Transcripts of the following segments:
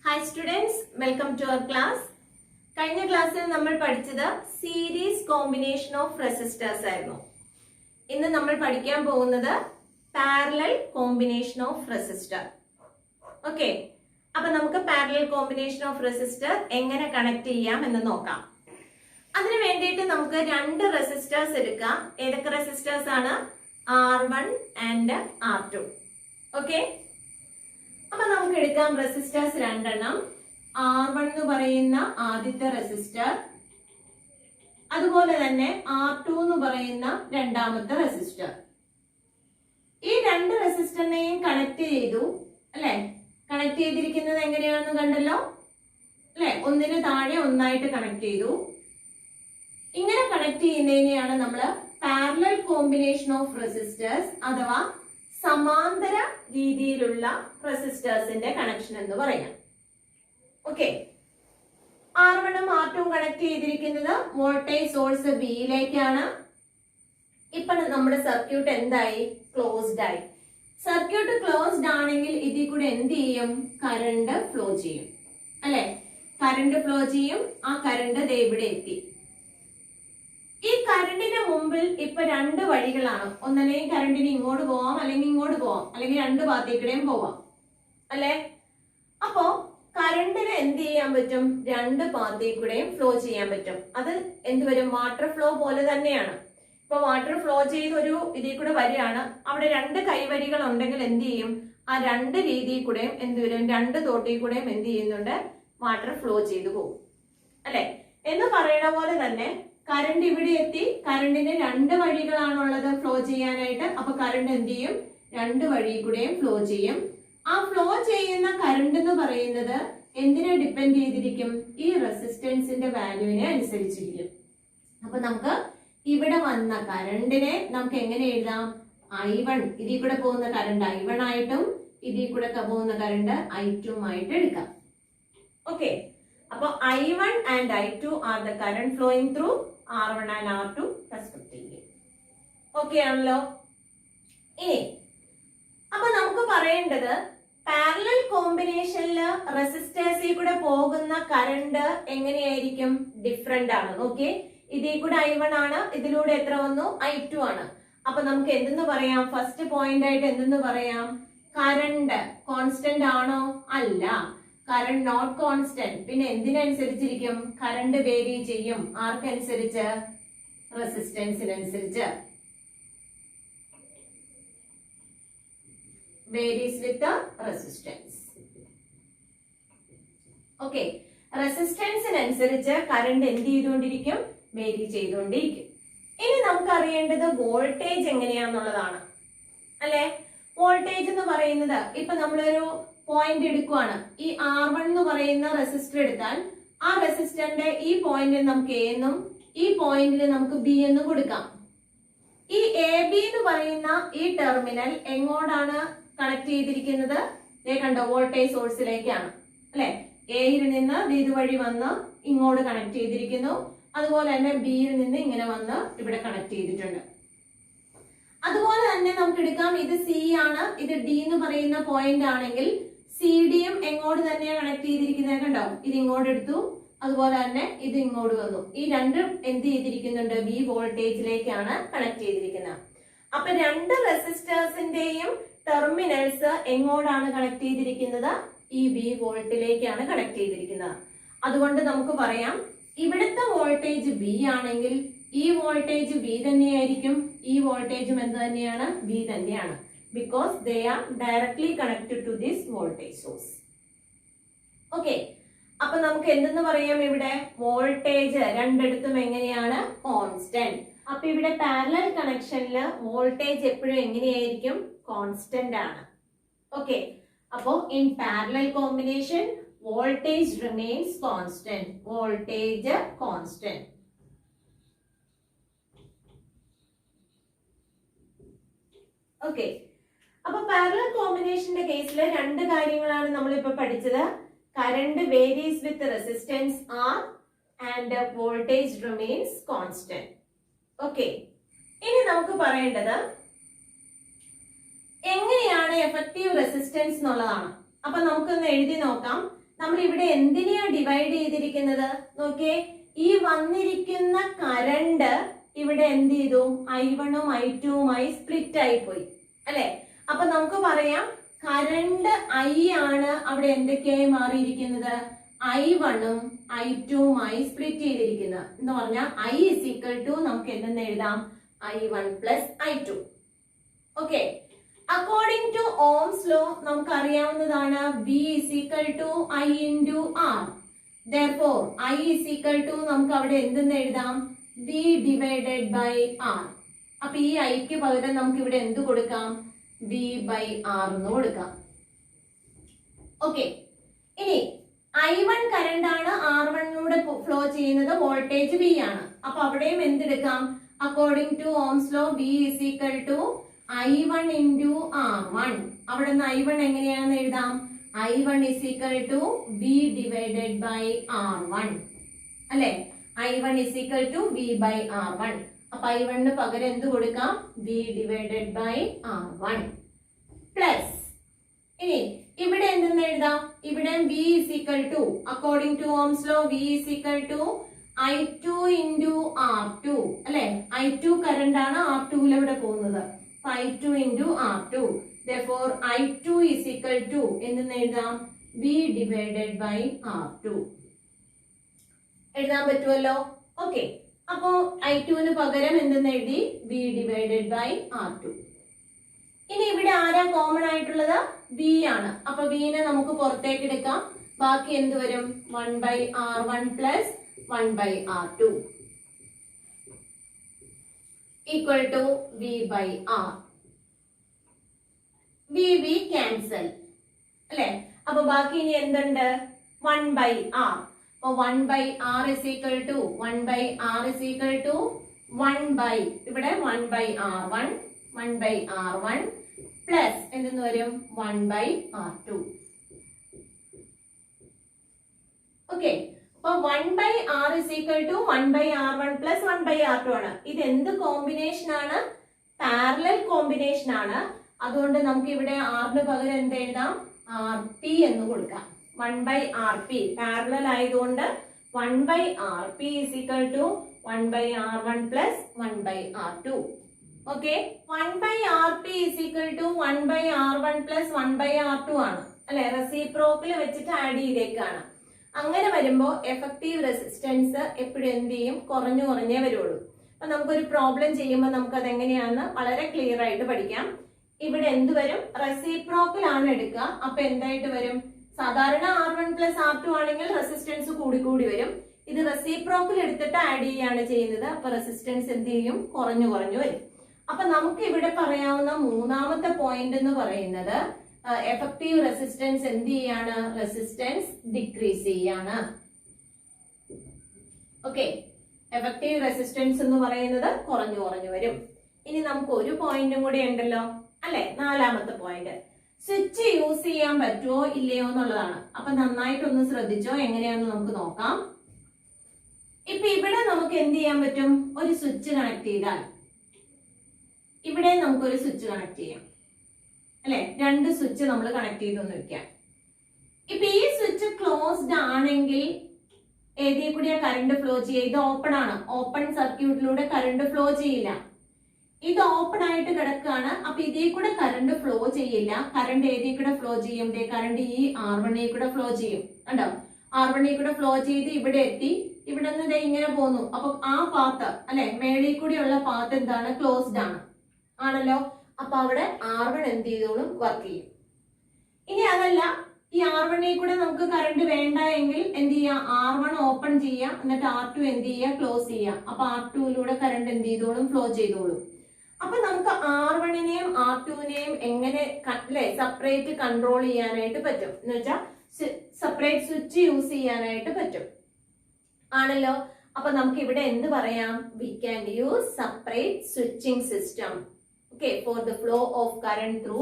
Hi students, welcome to our class. കഴിഞ്ഞ ക്ലാസ്സിൽ നമ്മൾ പഠിച്ചത് സീരീസ് കോമ്പിനേഷൻ ഓഫ് റെസിസ്റ്റേഴ്സ് ആയിരുന്നു. ഇന്ന് നമ്മൾ പഠിക്കാൻ പോകുന്നത് parallel combination of resistor. Okay, അപ്പൊ നമുക്ക് പാരലൽ കോമ്പിനേഷൻ ഓഫ് റെസിസ്റ്റർ എങ്ങനെ കണക്ട് ചെയ്യാം എന്ന് നോക്കാം. അതിനു വേണ്ടിയിട്ട് നമുക്ക് രണ്ട് റെസിസ്റ്റേഴ്സ് എടുക്കാം. ഏതൊക്കെ റെസിസ്റ്റേഴ്സ് ആണ്? R1 and R2. ഓക്കെ, അപ്പൊ നമുക്ക് എടുക്കാം റെസിസ്റ്റേഴ്സ് രണ്ടെണ്ണം. R1 എന്ന് പറയുന്ന ആദ്യത്തെ റെസിസ്റ്റർ, അതുപോലെ തന്നെ R2 എന്ന് പറയുന്ന രണ്ടാമത്തെ റെസിസ്റ്റർ. ഈ രണ്ട് റെസിസ്റ്ററിനെയും കണക്ട് ചെയ്തു അല്ലെ. കണക്ട് ചെയ്തിരിക്കുന്നത് എങ്ങനെയാണെന്ന് കണ്ടല്ലോ അല്ലെ. ഒന്നിന് താഴെ ഒന്നായിട്ട് കണക്ട് ചെയ്തു. ഇങ്ങനെ കണക്ട് ചെയ്യുന്നതിനെയാണ് നമ്മൾ പാരലൽ കോമ്പിനേഷൻ ഓഫ് റെസിസ്റ്റേഴ്സ് അഥവാ സമാന്തര രീതിയിലുള്ള റെസിസ്റ്റേഴ്സിന്റെ കണക്ഷൻ എന്ന് പറയാം. ഓക്കെ, R1 ഉം R2 ഉം കണക്ട് ചെയ്തിരിക്കുന്നത് വോൾട്ടേജ് സോഴ്സ് ബിയിലേക്കാണ്. ഇപ്പൊ നമ്മുടെ സർക്യൂട്ട് എന്തായി? ക്ലോസ്ഡ് ആയി. സർക്യൂട്ട് ക്ലോസ്ഡ് ആണെങ്കിൽ ഇതിൽ കൂടെ എന്ത് ചെയ്യും? കറണ്ട് ഫ്ലോ ചെയ്യും അല്ലെ. കറണ്ട് ഫ്ലോ ചെയ്യും. ആ കറണ്ട് ദേ ഇവിടെ എത്തി. ഈ കറണ്ടിന് മുമ്പിൽ ഇപ്പൊ രണ്ട് വഴികളാണ്. ഒന്നല്ലെങ്കിൽ കറണ്ടിന് ഇങ്ങോട്ട് പോവാം, അല്ലെങ്കിൽ ഇങ്ങോട്ട് പോവാം, അല്ലെങ്കിൽ രണ്ട് ഭാഗത്തേക്കിടെയും പോവാം അല്ലെ. അപ്പോ കറണ്ടിന് എന്ത് ചെയ്യാൻ പറ്റും? രണ്ട് ഭാഗത്തേക്കൂടെയും ഫ്ലോ ചെയ്യാൻ പറ്റും. അത് എന്തുവരും? വാട്ടർ ഫ്ലോ പോലെ തന്നെയാണ്. ഇപ്പൊ വാട്ടർ ഫ്ലോ ചെയ്ത് ഒരു ഇതിൽ കൂടെ വരികയാണ്. അവിടെ രണ്ട് കൈവരികൾ ഉണ്ടെങ്കിൽ എന്ത് ചെയ്യും? ആ രണ്ട് രീതിയിൽ കൂടെയും എന്തുവരും? രണ്ട് തോട്ടിൽ കൂടെയും എന്ത് ചെയ്യുന്നുണ്ട്? വാട്ടർ ഫ്ലോ ചെയ്തു പോകും അല്ലെ. എന്ന് പറയുന്ന പോലെ തന്നെ കറണ്ട് ഇവിടെ എത്തി. കറണ്ടിന് രണ്ട് വഴികളാണുള്ളത് ഫ്ലോ ചെയ്യാനായിട്ട്. അപ്പൊ കറണ്ട് എന്ത് ചെയ്യും? രണ്ട് വഴി കൂടെയും ഫ്ലോ ചെയ്യും. ആ ഫ്ലോ ചെയ്യുന്ന കറണ്ട് എന്ന് പറയുന്നത് എന്തിനെ ഡിപ്പെൻഡ് ചെയ്തിരിക്കും? ഈ റെസിസ്റ്റൻസിന്റെ വാല്യൂവിനെ അനുസരിച്ചിരിക്കും. അപ്പൊ നമുക്ക് ഇവിടെ വന്ന കറണ്ടിനെ നമുക്ക് എങ്ങനെ എഴുതാം? I1, ഇതിൽ കൂടെ പോകുന്ന കറണ്ട് I1 ആയിട്ടും ഇതിൽ കൂടെ പോകുന്ന കറണ്ട് I2 ആയിട്ട് എടുക്കാം. ഓക്കെ, അപ്പൊ I1 and I2 are the current flowing through R1 and R2 respectively. Okay ആണല്ലോ. ഇനി അപ്പൊ നമുക്ക് പറയേണ്ടത് പാരലൽ കോമ്പിനേഷനില് റെസിസ്റ്റേഴ്സിൽ കൂടെ പോകുന്ന കറണ്ട് എങ്ങനെയായിരിക്കും? ഡിഫറെന്റ് ആണ്. ഓക്കെ, ഇതിൽ കൂടെ I1 ആണ്, ഇതിലൂടെ എത്ര വന്നു? I2 ആണ്. അപ്പൊ നമുക്ക് എന്തെന്ന് പറയാം? ഫസ്റ്റ് പോയിന്റ് ആയിട്ട് എന്തെന്ന് പറയാം? കറണ്ട് കോൺസ്റ്റന്റ് ആണോ? അല്ല. Current not constant. പിന്നെ എന്തിനനുസരിച്ചിരിക്കും? കറണ്ട് വേരി ചെയ്യും. ആർക്കനുസരിച്ച്? റെസിസ്റ്റൻസിനനുസരിച്ച്. Varies with resistance. ഓക്കെ, റെസിസ്റ്റൻസിനനുസരിച്ച് കറണ്ട് എന്ത് ചെയ്തുകൊണ്ടിരിക്കും? വേരി ചെയ്തുകൊണ്ടിരിക്കും. ഇനി നമുക്ക് അറിയേണ്ടത് വോൾട്ടേജ് എങ്ങനെയാന്നുള്ളതാണ് അല്ലെ. വോൾട്ടേജ് എന്ന് പറയുന്നത് ഇപ്പൊ നമ്മളൊരു പോയിന്റ് എടുക്കുവാണ്. ഈ R1 എന്ന് പറയുന്ന റെസിസ്റ്റർ എടുത്താൽ ആ റെസിസ്റ്ററിന്റെ ഈ പോയിന്റിൽ നമുക്ക് A എന്നും ഈ പോയിന്റിൽ നമുക്ക് B എന്നും കൊടുക്കാം. ഈ AB എന്ന് പറയുന്ന ഈ ടെർമിനൽ എങ്ങോട്ടാണ് കണക്ട് ചെയ്തിരിക്കുന്നത്? കണ്ടോ, വോൾട്ടേജ് സോഴ്സിലേക്കാണ് അല്ലെ. എയിൽ നിന്ന് ഇതുവഴി വന്ന് ഇങ്ങോട്ട് കണക്ട് ചെയ്തിരിക്കുന്നു. അതുപോലെ തന്നെ ബിയിൽ നിന്ന് ഇങ്ങനെ വന്ന് ഇവിടെ കണക്ട് ചെയ്തിട്ടുണ്ട്. അതുപോലെ തന്നെ നമുക്ക് എടുക്കാം, ഇത് C ആണ്, ഇത് D എന്ന് പറയുന്ന പോയിന്റ് ആണെങ്കിൽ CD-യും എങ്ങോട്ട് തന്നെയാണ് കണക്ട് ചെയ്തിരിക്കുന്നത്. കണ്ടോ, ഇത് ഇങ്ങോട്ട് എടുത്തു, അതുപോലെ തന്നെ ഇത് ഇങ്ങോട്ട് വന്നു. ഈ രണ്ടും എന്ത് ചെയ്തിരിക്കുന്നുണ്ട്? B വോൾട്ടേജിലേക്കാണ് കണക്ട് ചെയ്തിരിക്കുന്നത്. അപ്പൊ രണ്ട് റെസിസ്റ്റേഴ്സിന്റെയും ടെർമിനൽസ് എങ്ങോട്ടാണ് കണക്ട് ചെയ്തിരിക്കുന്നത്? ഈ B വോൾട്ടിലേക്കാണ് കണക്ട് ചെയ്തിരിക്കുന്നത്. അതുകൊണ്ട് നമുക്ക് പറയാം, ഇവിടുത്തെ വോൾട്ടേജ് B ആണെങ്കിൽ ഈ വോൾട്ടേജ് B തന്നെയായിരിക്കും. ഈ വോൾട്ടേജും എന്ത് തന്നെയാണ്? B തന്നെയാണ്. Because they are directly connected to this voltage source. Okay, അപ്പൊ നമുക്ക് എന്തെന്ന് പറയാം? ഇവിടെ വോൾട്ടേജ് രണ്ടിടത്തും എങ്ങനെയാണ്? കോൺസ്റ്റന്റ്. അപ്പൊ ഇവിടെ പാരലൽ കണക്ഷനില് വോൾട്ടേജ് എപ്പോഴും എങ്ങനെയായിരിക്കും? കോൺസ്റ്റന്റ് ആണ്. ഓക്കെ, അപ്പോ in parallel combination voltage remains constant. Voltage constant. Okay, അപ്പൊ പാരലൽ കോമ്പിനേഷന്റെ കേസിൽ രണ്ട് കാര്യങ്ങളാണ് നമ്മൾ ഇപ്പൊ പഠിച്ചത്. Current varies with resistance R and voltage remains constant. Okay, ഇനി നമുക്ക് പറയേണ്ടത് എങ്ങനെയാണ് എഫക്റ്റീവ് റെസിസ്റ്റൻസ് എന്നുള്ളതാണ്. അപ്പൊ നമുക്കൊന്ന് എഴുതി നോക്കാം. നമ്മൾ ഇവിടെ എന്തിനെയാ ഡിവൈഡ് ചെയ്തിരിക്കുന്നത്? നോക്കിയേ, ഈ വന്നിരിക്കുന്ന കറണ്ട് ഇവിടെ എന്ത് ചെയ്തു? I1ഉം I2വുമായി സ്പ്ലിറ്റ് ആയി പോയി അല്ലെ? അപ്പൊ നമുക്ക് പറയാം കറണ്ട് I ആണ് അവിടെ എന്തൊക്കെയായി മാറിയിരിക്കുന്നത്? I1ഉം I2വുമായി സ്പ്ലിറ്റ് ചെയ്തിരിക്കുന്നത് എന്ന് പറഞ്ഞാൽ I is equal to നമുക്ക് എന്തെന്ന് എഴുതാം? I1 plus I2. Okay, according to Ohm's law നമുക്ക് അറിയാവുന്നതാണ് V is equal to I into R. Therefore I is equal to നമുക്ക് അവിടെ എന്തെന്ന് എഴുതാം? V divided by R. അപ്പൊ ഈ ഐക്ക് പകരം നമുക്ക് ഇവിടെ എന്ത് കൊടുക്കാം? V by R എന്ന് കൊടുക്കാം. ഓക്കെ, ഇനി I1 കറണ്ട് ആണ് R1ലൂടെ ഫ്ലോ ചെയ്യുന്നത്, വോൾട്ടേജ് V ആണ്. അപ്പൊ അവിടെയും എന്തെടുക്കാം? According to Ohm's law V is equal to I1 into R1. അവിടെ നിന്ന് I1 എങ്ങനെയാണെന്ന് എഴുതാം? I1 is equal to V divided by R1 അല്ലെ? I1 is equal to V by R1. അപ്പൊ I1 പകരം എന്ത് കൊടുക്കാം? V divided by R1 plus, ഇനി ഇവിടെ എന്തെന്ന് എഴുതാം? ഇവിടെ V is equal to according to Ohm's law V is equal to I2 into R2 അല്ലെ? I2 കറണ്ട് ആണ് R2യിലൂടെ പോകുന്നത്. I2 into R2. Therefore I2 is equal to എന്തെന്ന് എഴുതാം? V divided by R2. എഴുതാൻ പറ്റുമല്ലോ? ഓക്കെ, അപ്പോ I2ന് പകരം എന്തെന്ന് എഴുതി? V divided by R2. ഇനി ഇവിടെ ആരാ കോമൺ ആയിട്ടുള്ളത്? V ആണ്. അപ്പൊ V നെ നമുക്ക് പുറത്തേക്ക് എടുക്കാം. ബാക്കി എന്ത് വരും? 1 by R1 plus 1 by R2 equal to V by R. V cancel അല്ലെ? അപ്പൊ ബാക്കി ഇനി എന്തുണ്ട്? 1 by R. അപ്പൊ 1 by R is equal to 1 by R is equal to 1 by ഇവിടെ 1 by R1 1 by R1 plus എന്തെന്ന് വരും? 1 by R2. ഓക്കെ, അപ്പൊ 1 by R is equal to 1 by R1 plus 1 by R2 ആണ്. ഇത് എന്ത് combination ആണ്? Parallel combination ആണ്. അതുകൊണ്ട് നമുക്ക് ഇവിടെ R ന് പകരം എന്ത് എഴുതാം? RP എന്ന് കൊടുക്കാം. 1 by RP പാരലൽ ആയതുകൊണ്ട് 1 by RP is equal to 1 by R1 plus 1 by R2. Okay, 1 by RP is equal to 1 by R1 plus 1 by R2 ആണ് അല്ലെ? റെസിപ്രോക്കൽ വെച്ചിട്ട് ആഡ് ചെയ്തേക്കാണ്. അങ്ങനെ വരുമ്പോ എഫക്റ്റീവ് റെസിസ്റ്റൻസ് എപ്പോഴും എന്ത് ചെയ്യും? കുറഞ്ഞേ വരുള്ളൂ. അപ്പൊ നമുക്കൊരു പ്രോബ്ലം ചെയ്യുമ്പോൾ നമുക്ക് അത് എങ്ങനെയാണെന്ന് വളരെ ക്ലിയർ ആയിട്ട് പഠിക്കാം. ഇവിടെ എന്ത് വരും? റെസിപ്രോക്കൽ ആണ് എടുക്കുക. അപ്പൊ എന്തായിട്ട് വരും? സാധാരണ R1 plus R2 ആണെങ്കിൽ റെസിസ്റ്റൻസ് കൂടി വരും. ഇത് റെസിപ്രോക്കൽ എടുത്തിട്ട് ആഡ് ചെയ്യാണ് ചെയ്യുന്നത്. അപ്പൊ റെസിസ്റ്റൻസ് എന്ത് ചെയ്യും? കുറഞ്ഞു വരും. അപ്പൊ നമുക്ക് ഇവിടെ പറയാവുന്ന മൂന്നാമത്തെ പോയിന്റ് എന്ന് പറയുന്നത് എഫക്റ്റീവ് റെസിസ്റ്റൻസ് എന്ത് ചെയ്യാണ്? റെസിസ്റ്റൻസ് ഡിക്രീസ് ചെയ്യാണ്. ഓക്കെ, എഫക്റ്റീവ് റെസിസ്റ്റൻസ് എന്ന് പറയുന്നത് കുറഞ്ഞു വരും. ഇനി നമുക്ക് ഒരു പോയിന്റും കൂടി ഉണ്ടല്ലോ അല്ലെ? നാലാമത്തെ പോയിന്റ്, സ്വിച്ച് യൂസ് ചെയ്യാൻ പറ്റുമോ ഇല്ലയോ എന്നുള്ളതാണ്. അപ്പൊ നന്നായിട്ടൊന്ന് ശ്രദ്ധിച്ചോ, എങ്ങനെയാണെന്ന് നമുക്ക് നോക്കാം. ഇപ്പൊ ഇവിടെ നമുക്ക് എന്ത് ചെയ്യാൻ പറ്റും? ഒരു സ്വിച്ച് കണക്ട് ചെയ്താൽ ഇവിടെ നമുക്കൊരു സ്വിച്ച് കണക്ട് ചെയ്യാം അല്ലെ? രണ്ട് സ്വിച്ച് നമ്മൾ കണക്ട് ചെയ്തൊന്ന് വെക്കാം. ഇപ്പൊ ഈ സ്വിച്ച് ക്ലോസ്ഡ് ആണെങ്കിൽ ഏതിൽ കൂടിയാ കറണ്ട് ഫ്ലോ ചെയ്യുക? ഇത് ഓപ്പൺ ആണ്. ഓപ്പൺ സർക്യൂട്ടിലൂടെ കറണ്ട് ഫ്ലോ ചെയ്യില്ല. ഇത് ഓപ്പൺ ആയിട്ട് കിടക്കുകയാണ്. അപ്പൊ ഇതിൽ കൂടെ കറണ്ട് ഫ്ലോ ചെയ്യില്ല. കറണ്ട് ഏതിൽ കൂടെ ഫ്ലോ ചെയ്യും? കറണ്ട് ഈ R1 കൂടെ ഫ്ലോ ചെയ്യും. കണ്ടോ? R1 കൂടെ ഫ്ലോ ചെയ്ത് ഇവിടെ എത്തി. ഇവിടെ നിന്ന് ഇങ്ങനെ പോന്നു. അപ്പൊ ആ പാത്ത് അല്ലെ, മേളിൽ കൂടിയുള്ള പാത്ത് എന്താണ്? ക്ലോസ്ഡ് ആണല്ലോ. അപ്പൊ അവിടെ R1 എന്ത് ചെയ്തോളും? വർക്ക് ചെയ്യും. ഇനി അതല്ല, ഈ R1 കൂടെ നമുക്ക് കറണ്ട് വേണ്ട എങ്കിൽ എന്ത് ചെയ്യാം? R1 ഓപ്പൺ ചെയ്യാം, എന്നിട്ട് R2 എന്ത് ചെയ്യാം? ക്ലോസ് ചെയ്യാം. അപ്പൊ R2ലൂടെ കറണ്ട് എന്ത് ചെയ്തോളും? ഫ്ലോ ചെയ്തോളും. അപ്പൊ നമുക്ക് R1നെയും R2നെയും എങ്ങനെ സെപ്പറേറ്റ് കൺട്രോൾ ചെയ്യാനായിട്ട് പറ്റും എന്ന് വെച്ചാൽ സെപ്പറേറ്റ് സ്വിച്ച് യൂസ് ചെയ്യാനായിട്ട് പറ്റും ആണല്ലോ. അപ്പൊ നമുക്ക് ഇവിടെ എന്ത് പറയാം? We can use separate switching system for the flow of current through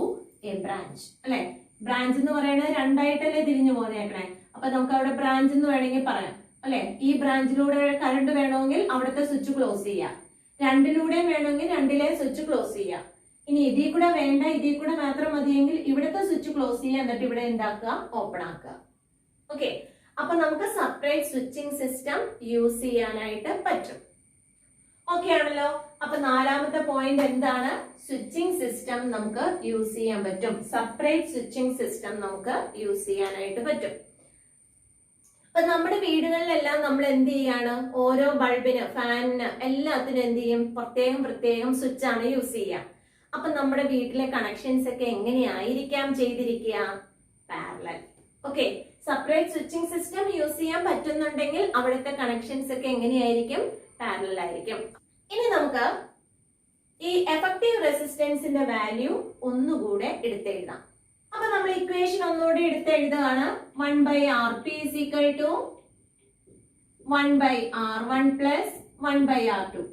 A branch അല്ലെ? ബ്രാഞ്ച് എന്ന് പറയുന്നത് രണ്ടായിട്ടല്ലേ തിരിഞ്ഞു പോന്നേക്കണേ. അപ്പൊ നമുക്ക് അവിടെ ബ്രാഞ്ച് എന്ന് വേണമെങ്കിൽ പറയാം അല്ലെ? ഈ ബ്രാഞ്ചിലൂടെ കറണ്ട് വേണമെങ്കിൽ അവിടുത്തെ സ്വിച്ച് ക്ലോസ് ചെയ്യാം. രണ്ടിലൂടെയും വേണമെങ്കിൽ രണ്ടിലെ സ്വിച്ച് ക്ലോസ് ചെയ്യാം. ഇനി ഇതിൽ കൂടെ വേണ്ട, ഇതിൽ കൂടെ മാത്രം മതിയെങ്കിൽ ഇവിടുത്തെ സ്വിച്ച് ക്ലോസ് ചെയ്യുക, എന്നിട്ട് ഇവിടെ എന്താക്കുക? ഓപ്പൺ ആക്കുക. ഓക്കെ, അപ്പൊ നമുക്ക് സെപ്പറേറ്റ് സ്വിച്ചിങ് സിസ്റ്റം യൂസ് ചെയ്യാനായിട്ട് പറ്റും. ഓക്കെ ആണല്ലോ. അപ്പൊ നാലാമത്തെ പോയിന്റ് എന്താണ്? സ്വിച്ചിങ് സിസ്റ്റം നമുക്ക് യൂസ് ചെയ്യാൻ പറ്റും. സെപ്പറേറ്റ് സ്വിച്ചിങ് സിസ്റ്റം നമുക്ക് യൂസ് ചെയ്യാനായിട്ട് പറ്റും. അപ്പൊ നമ്മുടെ വീടുകളിലെല്ലാം നമ്മൾ എന്ത് ചെയ്യാണ്? ഓരോ ബൾബിന്, ഫാനിന്, എല്ലാത്തിനും എന്ത് ചെയ്യും? പ്രത്യേകം സ്വിച്ച് ആണ് യൂസ് ചെയ്യുക. അപ്പൊ നമ്മുടെ വീട്ടിലെ കണക്ഷൻസ് ഒക്കെ എങ്ങനെയായിരിക്കാം ചെയ്തിരിക്കുക? Parallel. Okay, separate switching system use ചെയ്യാൻ പറ്റുന്നുണ്ടെങ്കിൽ അവിടുത്തെ കണക്ഷൻസ് ഒക്കെ എങ്ങനെയായിരിക്കും? പാരലൽ ആയിരിക്കും. ഇനി നമുക്ക് ഈ എഫക്റ്റീവ് റെസിസ്റ്റൻസിന്റെ വാല്യൂ ഒന്നുകൂടെ എടുത്തെഴുതാം. അപ്പൊ നമ്മൾ ഇക്വേഷൻ ഒന്നുകൂടെ എടുത്തെഴുതുകയാണ്. 1/Rp is equal to 1/R1 plus 1/R2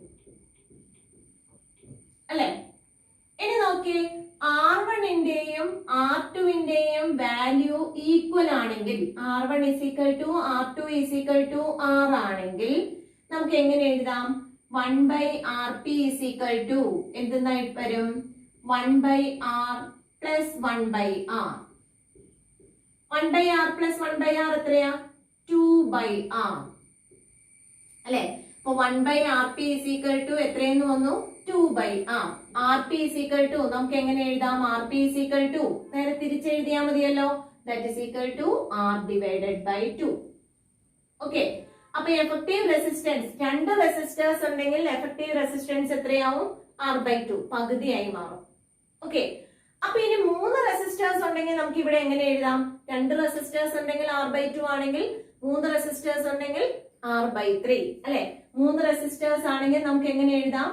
അല്ലെ? ഇനി നോക്കിയേ, R1ന്റെയും R2ന്റെയും വാല്യൂ ഈക്വൽ ആണെങ്കിൽ, R1 is equal to R2 is equal to R ആണെങ്കിൽ നമുക്ക് എങ്ങനെ എഴുതാം? 1/Rp is equal to എന്തെന്നായിട്ട് വരും? 1/R plus 1/R. 1/R plus 1/R എത്രയാ? 2/R അല്ലെ? അപ്പൊ 1/Rp is equal to എത്രയെന്ന് വന്നു? 2/R. Rp is equal to നമുക്ക് എങ്ങനെ എഴുതാം? Rp is equal to നേരെ തിരിച്ചെഴുതിയാൽ മതിയല്ലോ. That is equal to R divided by 2. Okay, അപ്പൊ എഫക്റ്റീവ് റെസിസ്റ്റൻസ്, രണ്ട് റെസിസ്റ്റേഴ്സ് ഉണ്ടെങ്കിൽ എഫക്റ്റീവ് റെസിസ്റ്റൻസ് എത്രയാവും? R/2, പകുതിയായി മാറും. ഓക്കെ, അപ്പൊ ഇനി 3 റെസിസ്റ്റേഴ്സ് ഉണ്ടെങ്കിൽ നമുക്ക് ഇവിടെ എങ്ങനെ എഴുതാം? 2 റെസിസ്റ്റേഴ്സ് ഉണ്ടെങ്കിൽ R/2 ആണെങ്കിൽ, 3 റെസിസ്റ്റേഴ്സ് ഉണ്ടെങ്കിൽ R/3 അല്ലെ? 3 റെസിസ്റ്റേഴ്സ് ആണെങ്കിൽ നമുക്ക് എങ്ങനെ എഴുതാം?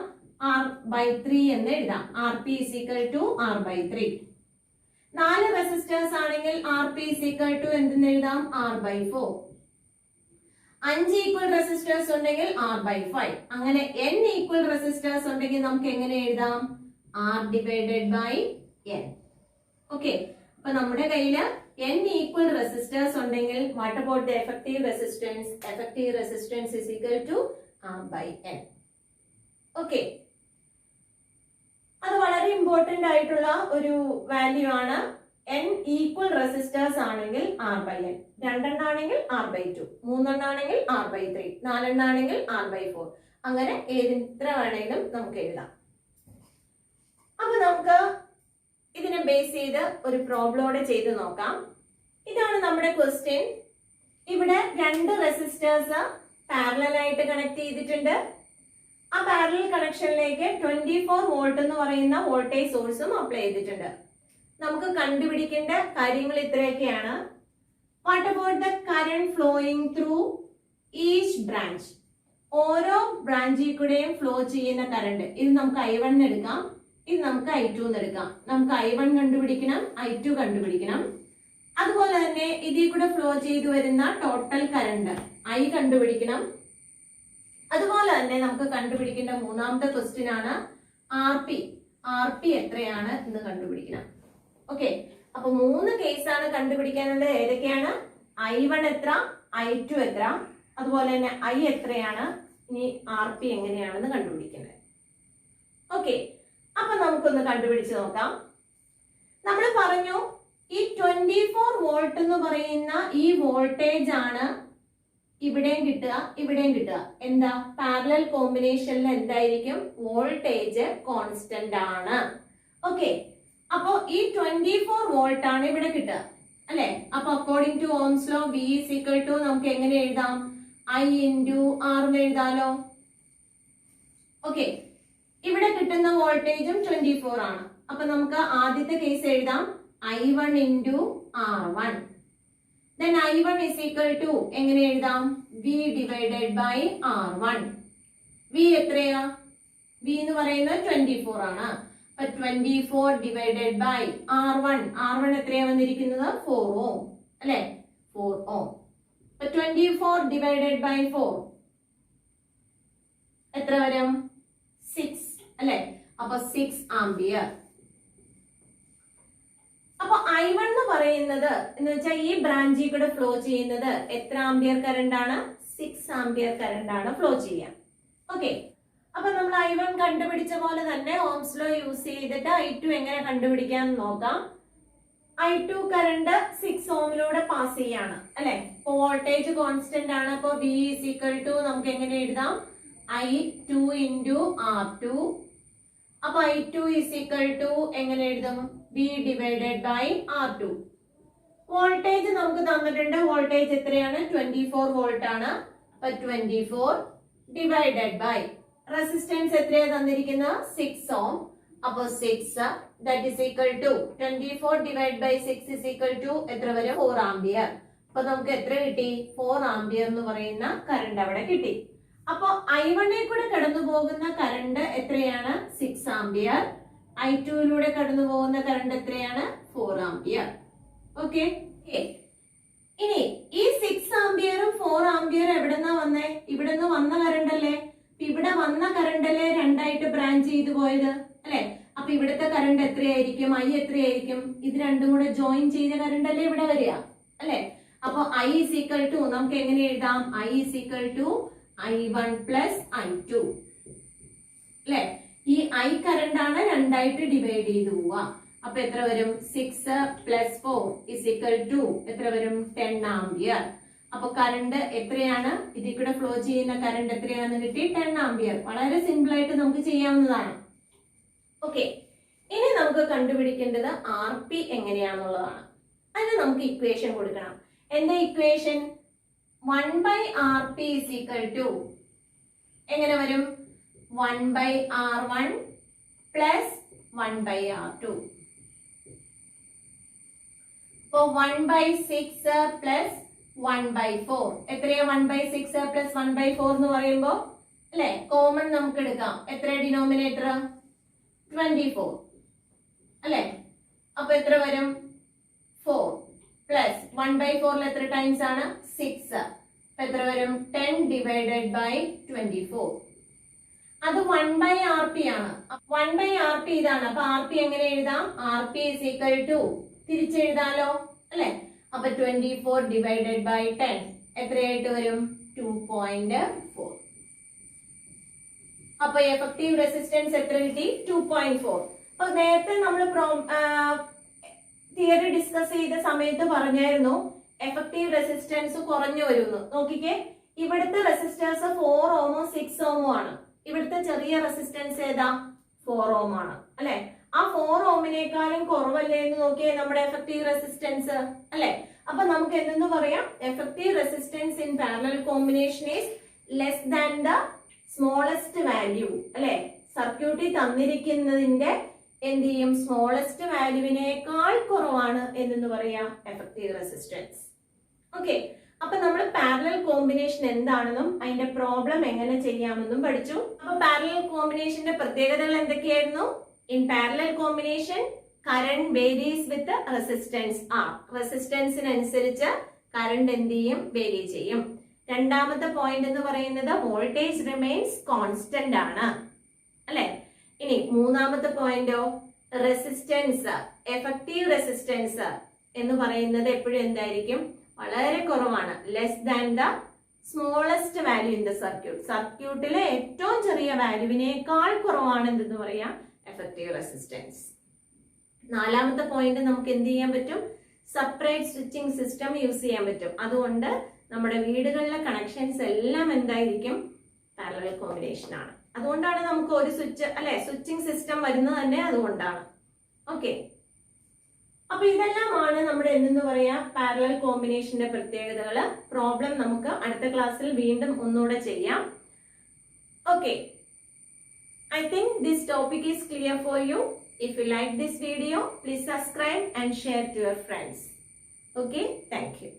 R/3 എന്ന് എഴുതാം. Rp is equal to R/3. 4 resistors ആണെങ്കിൽ Rp is equal to എന്തെന്ന് എഴുതാം? R/4. 5 ഈക്വൽ റെസിസ്റ്റേഴ്സ് ഉണ്ടെങ്കിൽ R/5. അങ്ങനെ n ഈക്വൽ റെസിസ്റ്റേഴ്സ് ഉണ്ടെങ്കിൽ നമുക്ക് എങ്ങനെ എഴുതാം? R divided by n. Okay, അപ്പൊ നമ്മുടെ കയ്യില് n ഈക്വൽ റെസിസ്റ്റേഴ്സ് ഉണ്ടെങ്കിൽ what about the effective resistance? Effective resistance is equal to R/n. Okay, അത് വളരെ ഇമ്പോർട്ടന്റ് ആയിട്ടുള്ള ഒരു വാല്യൂ ആണ്. n ഈക്വൽ റെസിസ്റ്റേഴ്സ് ആണെങ്കിൽ R/n, 2 ആണെങ്കിൽ R/2, 3 ആണെങ്കിൽ R/3, 4 ആണെങ്കിൽ R/4. അങ്ങനെ എത്ര വേണമെങ്കിലും നമുക്ക് എഴുതാം. അപ്പൊ നമുക്ക് ഇതിനെ ബേസ് ചെയ്ത് ഒരു പ്രോബ്ലോടെ ചെയ്ത് നോക്കാം. ഇതാണ് നമ്മുടെ ക്വസ്റ്റ്യൻ. ഇവിടെ 2 റെസിസ്റ്റേഴ്സ് പാരലൽ ആയിട്ട് കണക്ട് ചെയ്തിട്ടുണ്ട്. ആ പാരലൽ കണക്ഷനിലേക്ക് 24 വോൾട്ട് എന്ന് പറയുന്ന വോൾട്ടേജ് സോഴ്സും അപ്ലൈ ചെയ്തിട്ടുണ്ട്. നമുക്ക് കണ്ടുപിടിക്കേണ്ട കാര്യങ്ങൾ ഇത്രയൊക്കെയാണ്. What about the current flowing through each branch? ഓരോ ബ്രാഞ്ചിൽ കൂടെയും ഫ്ലോ ചെയ്യുന്ന കറണ്ട്. ഇത് നമുക്ക് I1 എടുക്കാം, ഇത് നമുക്ക് I2 എടുക്കാം. നമുക്ക് I1 കണ്ടുപിടിക്കണം, I2 കണ്ടുപിടിക്കണം. അതുപോലെ തന്നെ ഇതിൽ കൂടെ ഫ്ലോ ചെയ്തു വരുന്ന ടോട്ടൽ കറണ്ട് I കണ്ടുപിടിക്കണം. അതുപോലെ തന്നെ നമുക്ക് കണ്ടുപിടിക്കേണ്ട മൂന്നാമത്തെ ക്വസ്റ്റ്യൻ ആണ് RP എത്രയാണ് എന്ന് കണ്ടുപിടിക്കണം. ഓക്കെ, അപ്പൊ 3 കേസാണ് കണ്ടുപിടിക്കാനുള്ളത്. ഏതൊക്കെയാണ്? I1 എത്ര, I2 എത്ര, അതുപോലെ തന്നെ I എത്രയാണ്, ഇനി RP എങ്ങനെയാണെന്ന് കണ്ടുപിടിക്കുന്നത്. ഓക്കെ, അപ്പൊ നമുക്കൊന്ന് കണ്ടുപിടിച്ച് നോക്കാം. നമ്മൾ പറഞ്ഞു ഈ 24 വോൾട്ട് എന്ന് പറയുന്ന ഈ വോൾട്ടേജ് ആണ് ഇവിടെയും കിട്ടുക, ഇവിടെയും കിട്ടുക. എന്താ? പാരലൽ കോമ്പിനേഷനിൽ എന്തായിരിക്കും? വോൾട്ടേജ് കോൺസ്റ്റന്റ് ആണ്. ഓക്കെ, അപ്പോ ഈ 24 വോൾട്ട് ആണ് ഇവിടെ കിട്ടുക അല്ലെ? അപ്പൊ according to Ohm's law V is equal to നമുക്ക് എങ്ങനെ എഴുതാം? I into R എന്ന് എഴുതാലോ. ഓക്കെ, ഇവിടെ കിട്ടുന്ന വോൾട്ടേജും 24 ആണ്. അപ്പൊ നമുക്ക് ആദ്യത്തെ കേസ് എഴുതാം, I1 into R1. Then I1 is equal to എങ്ങനെ എഴുതാം? V divided by R1. V എത്രയാ? V എന്ന് പറയുന്നത് 24 ആണ്. അപ്പൊ 24 divided by R1. R1 എത്രയാ വന്നിരിക്കുന്നത്? 4 ohm അല്ലെ? 4 ohm. അപ്പൊ 24 divided by 4 എത്ര വരും? 6 അല്ലെ? അപ്പൊ 6 ആംപിയർ. അപ്പൊ I1 എന്ന് പറയുന്നത് എന്ന് വെച്ചാൽ ഈ ബ്രാഞ്ചിൽ കൂടെ ഫ്ലോ ചെയ്യുന്നത് എത്ര ആംപിയർ കറണ്ട് ആണ്? 6 ആംപിയർ കറണ്ട് ആണ് ഫ്ലോ ചെയ്യുക. ഓക്കെ, അപ്പൊ നമ്മൾ I1 കണ്ടുപിടിച്ച പോലെ തന്നെ ഓംസ് ലോ യൂസ് ചെയ്തിട്ട് I2 എങ്ങനെ കണ്ടുപിടിക്കാൻ നോക്കാം. I2 കറണ്ട് 6 ഓമിലൂടെ പാസ് ചെയ്യാണ് അല്ലെ. ഇപ്പൊ വോൾട്ടേജ് കോൺസ്റ്റന്റ് ആണ്. അപ്പൊ V is equal to നമുക്ക് എങ്ങനെ എഴുതാം? I2 into R2. അപ്പൊ I2 is equal to എങ്ങനെ എഴുതും? V divided by R2. Voltage നമുക്ക് തന്നിട്ടുണ്ട്. വോൾട്ടേജ് എത്രയാണ്? 24 വോൾട്ട് ആണ്. അപ്പൊ 24 ഡിവൈഡഡ് ബൈ റെസിസ്റ്റൻസ് എത്രയാണ് തന്നിരിക്കുന്നത്? 6 ഓം. അപ്പൊ 6 that is equal to 24 divided by 6 is equal to എത്ര വരും? 4 ആംപിയർ. അപ്പൊ നമുക്ക് എത്ര കിട്ടി? 4 ആംപിയർ എന്ന് പറയുന്ന കറണ്ട് അവിടെ കിട്ടി. അപ്പൊ I1 കൂടെ കടന്നു പോകുന്ന കറണ്ട് എത്രയാണ്? 6 ആംപിയർ. I2 കടന്നു പോകുന്ന കറണ്ട് എത്രയാണ്? 4 ആംപിയർ. ഓക്കെ. ഇനി ഈ 6 ആംപിയറും 4 ആംപിയറും എവിടെന്നാ വന്നേ? ഇവിടുന്ന് വന്ന കറണ്ട് അല്ലേ? ഇവിടെ വന്ന കറണ്ട് അല്ലേ രണ്ടായിട്ട് ബ്രാഞ്ച് ചെയ്തു പോയത് അല്ലെ. അപ്പൊ ഇവിടുത്തെ കറണ്ട് എത്രയായിരിക്കും? I എത്രയായിരിക്കും? ഇത് രണ്ടും കൂടെ ജോയിൻ ചെയ്ത കറണ്ട് അല്ലേ ഇവിടെ വരിക അല്ലെ. അപ്പൊ I is equal to നമുക്ക് എങ്ങനെ എഴുതാം? I is equal to I1 plus I2 അല്ലെ. ഈ I കറണ്ട് ആണ് രണ്ടായിട്ട് ഡിവൈഡ് ചെയ്ത് പോവാ. അപ്പൊ എത്ര വരും? 6 plus 4 is equal to എത്ര വരും? 10 ആംപിയർ. അപ്പൊ കറണ്ട് എത്രയാണ്? ഇതിൽ കൂടെ ഫ്ലോ ചെയ്യുന്ന കറണ്ട് എത്രയാണെന്ന് കിട്ടി? 10 ആംപിയർ. വളരെ സിമ്പിൾ ആയിട്ട് നമുക്ക് ചെയ്യാവുന്നതാണ്. ഓക്കെ. ഇനി നമുക്ക് കണ്ടുപിടിക്കേണ്ടത് RP എങ്ങനെയാണെന്നുള്ളതാണ്. അതിന് നമുക്ക് ഇക്വേഷൻ കൊടുക്കണം. എന്താ equation? 1/RP is equal to എങ്ങനെ വരും? 1/R1 plus 1/R2. അപ്പൊ 1/6 plus 1/4 എത്രയാ? 1/6 plus 1/4 എന്ന് പറയുമ്പോ അല്ലെ കോമൺ നമുക്ക് എടുക്കാം. എത്ര ഡിനോമിനേറ്റർ? 24 അല്ലെ. അപ്പൊ എത്ര വരും? 4 പ്ലസ് 1/4 എത്ര ടൈംസ് ആണ്? 6. അപ്പൊ എത്ര വരും? 10 ഡിവൈഡഡ് ബൈ 24. അത് 1/RP ആണ്. 1/RP ഇതാണ്. അപ്പൊ RP എങ്ങനെ എഴുതാം? RP is equal to തിരിച്ചെഴുതാലോ അല്ലെ. അപ്പൊ 24 ഡിവൈഡഡ് ബൈ 10 എത്രയായിട്ട് വരും? 2.4. അപ്പൊ എഫക്റ്റീവ് റെസിസ്റ്റൻസ് എത്ര കിട്ടി? 2.4. അപ്പൊ നേരത്തെ നമ്മൾ തിയറി ഡിസ്കസ് ചെയ്ത സമയത്ത് പറഞ്ഞായിരുന്നു എഫക്റ്റീവ് റെസിസ്റ്റൻസ് കുറഞ്ഞു വരുന്നു. നോക്കിക്കേ, ഇവിടുത്തെ റെസിസ്റ്റൻസ് 4 ഓമോ 6 ഓമോ ആണ്. ഇവിടുത്തെ ചെറിയ റെസിസ്റ്റൻസ് ഏതാ? 4 ഓം ആണ് അല്ലെ. ആ 4 ഓമിനേക്കാളും കുറവല്ലേ എന്ന് നോക്കിയേ നമ്മുടെ എഫക്റ്റീവ് റെസിസ്റ്റൻസ് അല്ലെ. അപ്പൊ നമുക്ക് എന്തെന്ന് പറയാം? Effective resistance in parallel combination is less than the smallest value അല്ലെ. സർക്യൂട്ടിൽ തന്നിരിക്കുന്നതിന്റെ എന്ത് ചെയ്യും? സ്മോളസ്റ്റ് വാല്യൂവിനേക്കാൾ കുറവാണ് എന്ന് പറയാം എഫക്റ്റീവ് റെസിസ്റ്റൻസ്. ഓക്കെ. അപ്പൊ നമ്മൾ പാരലൽ കോമ്പിനേഷൻ എന്താണെന്നും അതിന്റെ പ്രോബ്ലം എങ്ങനെ ചെയ്യാമെന്നും പഠിച്ചു. അപ്പൊ പാരലൽ കോമ്പിനേഷന്റെ പ്രത്യേകതകൾ എന്തൊക്കെയായിരുന്നു? In parallel combination current varies with resistance R. റെസിസ്റ്റൻസിനനുസരിച്ച് കറന്റ് എന്ത് ചെയ്യും? വേരി ചെയ്യും. രണ്ടാമത്തെ പോയിന്റ് എന്ന് പറയുന്നത് വോൾട്ടേജ് റിമെയിൻസ് കോൺസ്റ്റന്റ് ആണ് അല്ലെ. ഇനി മൂന്നാമത്തെ പോയിന്റോ റെസിസ്റ്റൻസ്, എഫക്റ്റീവ് റെസിസ്റ്റൻസ് എന്ന് പറയുന്നത് എപ്പോഴും എന്തായിരിക്കും? വളരെ കുറവാണ്. Less than the smallest value in the circuit. സർക്യൂട്ടിലെ ഏറ്റവും ചെറിയ വാല്യൂവിനേക്കാൾ കുറവാണ് എന്തെന്ന് പറയാം? Effective resistance. നാലാമത്തെ പോയിന്റ് നമുക്ക് എന്ത് ചെയ്യാൻ പറ്റും? സെപ്പറേറ്റ് സ്വിച്ചിങ് സിസ്റ്റം യൂസ് ചെയ്യാൻ പറ്റും. അതുകൊണ്ട് നമ്മുടെ വീടുകളിലെ കണക്ഷൻസ് എല്ലാം എന്തായിരിക്കും? പാരലൽ കോമ്പിനേഷൻ ആണ്. അതുകൊണ്ടാണ് നമുക്ക് ഒരു സ്വിച്ച് അല്ലെ സ്വിച്ചിങ് സിസ്റ്റം വരുന്നത് തന്നെ അതുകൊണ്ടാണ്. ഓക്കെ. അപ്പൊ ഇതെല്ലാമാണ് നമ്മുടെ എന്തെന്ന് പറയാ പാരലൽ കോമ്പിനേഷന്റെ പ്രത്യേകതകള്. പ്രോബ്ലം നമുക്ക് അടുത്ത ക്ലാസ്സിൽ വീണ്ടും ഒന്നുകൂടെ ചെയ്യാം. Okay. I think this topic is clear for you. If you like this video, please subscribe and share to your friends. Okay, thank you.